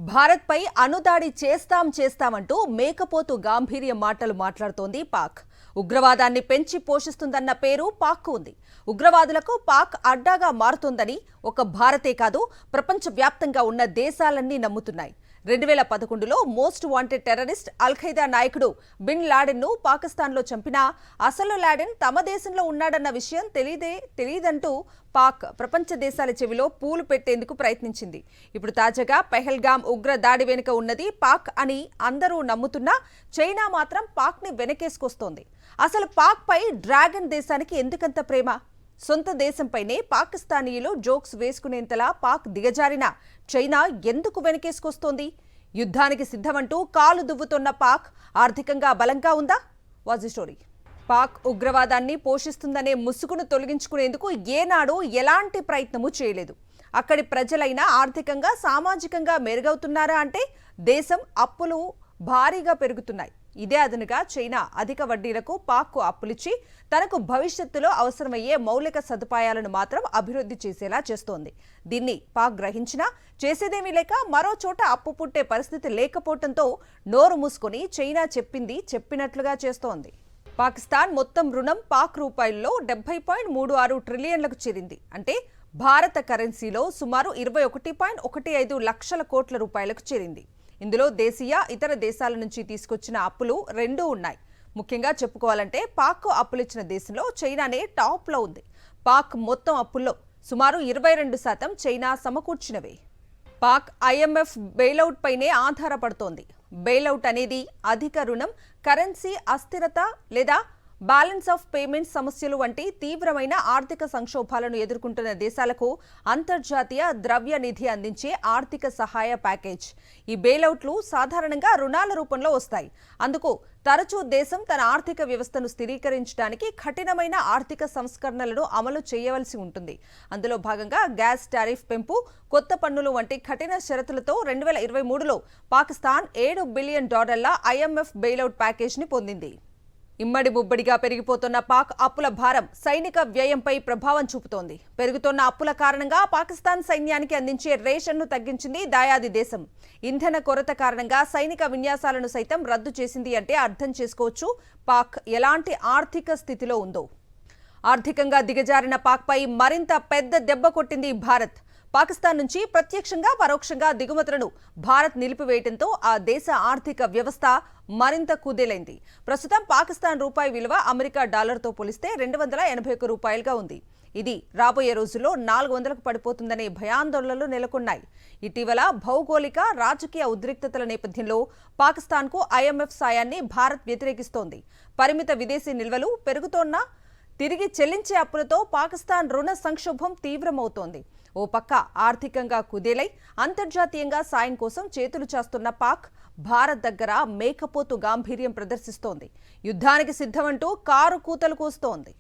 భారత్ పై అణుదాడి చేస్తామంటూ మేకపోతు గాంభీర్య మాటలు మాట్లాడుతోంది పాక్. ఉగ్రవాదాన్ని పెంచి పోషిస్తుందన్న పేరు పాక్ ఉంది. ఉగ్రవాదులకు పాక్ అడ్డాగా మారుతోందని ఒక భారతే కాదు, ప్రపంచవ్యాప్తంగా ఉన్న దేశాలన్నీ నమ్ముతున్నాయి. 2011లో మోస్ట్ వాంటెడ్ టెర్రరిస్ట్ అల్-ఖైదా నాయకుడు బిన్ లాడెన్ను పాకిస్తాన్లో చంపినా అసలు లాడెన్ తమ దేశంలో ఉన్నాడన్న విషయం తెలియదంటూ పాక్ ప్రపంచ దేశాల చెవిలో పూలు పెట్టేందుకు ప్రయత్నించింది. ఇప్పుడు తాజాగా పెహల్గామ్ ఉగ్ర దాడి వెనుక ఉన్నది పాక్ అని అందరూ నమ్ముతున్నా చైనా మాత్రం పాక్ని వెనకేసుకొస్తోంది. అసలు పాక్ పై డ్రాగన్ దేశానికి ఎందుకంత ప్రేమ? సొంత దేశంపైనే పాకిస్తానీయులు జోక్స్ వేసుకునేంతలా పాక్ దిగజారిన చైనా ఎందుకు వెనకేసుకొస్తోంది? యుద్ధానికి సిద్ధమంటూ కాలు దువ్వుతున్న పాక్ ఆర్థికంగా బలంగా ఉందా? Was the story. పాక్ ఉగ్రవాదాన్ని పోషిస్తుందనే ముసుగును తొలగించుకునేందుకు ఏనాడు ఎలాంటి ప్రయత్నము చేయలేదు. అక్కడి ప్రజలైనా ఆర్థికంగా సామాజికంగా మెరుగవుతున్నారా అంటే దేశం అప్పులు భారీగా పెరుగుతున్నాయి. ఇదే అదనుగా చైనా అధిక వడ్డీలకు పాక్కు అప్పులిచ్చి తనకు భవిష్యత్తులో అవసరమయ్యే మౌలిక సదుపాయాలను మాత్రం అభివృద్ధి చేసేలా చేస్తోంది. దీన్ని పాక్ గ్రహించినా చేసేదేమీ లేక మరో చోట అప్పు పుట్టే పరిస్థితి లేకపోవడంతో నోరు మూసుకొని చైనా చెప్పింది చెప్పినట్లుగా చేస్తోంది. పాకిస్తాన్ మొత్తం రుణం పాక్ రూపాయల్లో 70.36 ట్రిలియన్లకు చేరింది. అంటే భారత కరెన్సీలో సుమారు 21.15 లక్షల కోట్ల రూపాయలకు చేరింది. ఇందులో దేశీయ, ఇతర దేశాల నుంచి తీసుకొచ్చిన అప్పులు రెండూ ఉన్నాయి. ముఖ్యంగా చెప్పుకోవాలంటే పాక్ అప్పులిచ్చిన దేశంలో చైనానే టాప్లో ఉంది. పాక్ మొత్తం అప్పుల్లో సుమారు 22% చైనా సమకూర్చినవే. పాక్ IMF బెయిలౌట్ పైనే ఆధారపడుతోంది. బెయిలౌట్ అనేది అధిక రుణం, కరెన్సీ అస్థిరత లేదా బ్యాలెన్స్ ఆఫ్ పేమెంట్ సమస్యలు వంటి తీవ్రమైన ఆర్థిక సంక్షోభాలను ఎదుర్కొంటున్న దేశాలకు అంతర్జాతీయ ద్రవ్య నిధి అందించే ఆర్థిక సహాయ ప్యాకేజ్. ఈ బెయిలౌట్లు సాధారణంగా రుణాల రూపంలో వస్తాయి. అందుకు తరచూ దేశం తన ఆర్థిక వ్యవస్థను స్థిరీకరించడానికి కఠినమైన ఆర్థిక సంస్కరణలను అమలు చేయవలసి ఉంటుంది. అందులో భాగంగా గ్యాస్ టారిఫ్ పెంపు, కొత్త పన్నులు వంటి కఠిన షరతులతో 2023లో పాకిస్తాన్ $7 బిలియన్ IMF బెయిలౌట్ ప్యాకేజ్ని పొందింది. ఇమ్మడి ముబ్బడిగా పెరిగిపోతున్న పాక్ అప్పుల భారం సైనిక వ్యయంపై ప్రభావం చూపుతోంది. పెరుగుతున్న అప్పుల కారణంగా పాకిస్తాన్ సైన్యానికి అందించే రేషన్ను తగ్గించింది దాయాది దేశం. ఇంధన కొరత కారణంగా సైనిక విన్యాసాలను సైతం రద్దు చేసింది. అంటే అర్థం చేసుకోవచ్చు పాక్ ఎలాంటి ఆర్థిక స్థితిలో ఉందో. ఆర్థికంగా దిగజారిన పాక్పై మరింత పెద్ద దెబ్బ కొట్టింది భారత్. పాకిస్తాన్ నుంచి ప్రత్యక్షంగా పరోక్షంగా దిగుమతులను భారత్ నిలిపివేయడంతో ఆ దేశ ఆర్థిక వ్యవస్థ మరింత కుదేలైంది. ప్రస్తుతం పాకిస్తాన్ రూపాయి విలువ అమెరికా డాలర్తో పోలిస్తే 281 రూపాయలుగా ఉంది. ఇది రాబోయే రోజుల్లో 400కు పడిపోతుందనే భయాందోళనలు నెలకొన్నాయి. ఇటీవల భౌగోళిక, రాజకీయ ఉద్రిక్తతల నేపథ్యంలో పాకిస్తాన్కు IMF సాయాన్ని భారత్ వ్యతిరేకిస్తోంది. పరిమిత విదేశీ నిల్వలు పెరుగుతోన్న తిరిగి చెల్లించే అప్పులతో పాకిస్తాన్ రుణ సంక్షోభం తీవ్రమవుతోంది. ఓ పక్క ఆర్థికంగా కుదేలై అంతర్జాతీయంగా సాయం కోసం చేతులు చాస్తున్న పాక్ భారత్ దగ్గర మేకపోతు గాంభీర్యం ప్రదర్శిస్తోంది. యుద్ధానికి సిద్ధమంటూ కారు కూతలు కూస్తోంది.